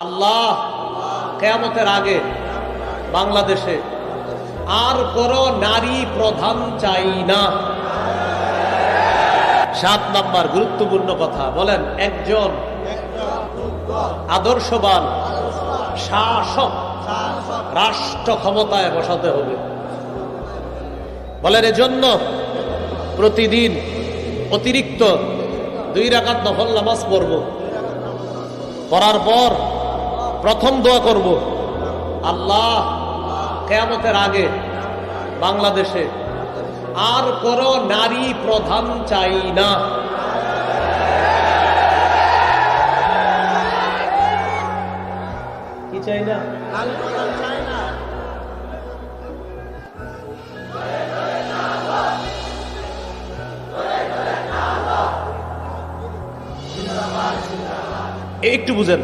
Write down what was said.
আল্লাহ কিয়ামতের আগে বাংলাদেশে আর কোন নারী প্রধান চাই না। 7 নাম্বার গুরুত্বপূর্ণ কথা বলেন, একজন আদর্শবান শাসক রাষ্ট্র ক্ষমতায় বসাতে হবে। বলেন এজন্য প্রতিদিন অতিরিক্ত 2 রাকাত নফল নামাজ পড়ব, পড়ার পর প্রথম দোয়া করব, আল্লাহ কিয়ামতের আগে বাংলাদেশে আর কোন নারী প্রধান চাই না। কি চাই না? একটু বুঝেন।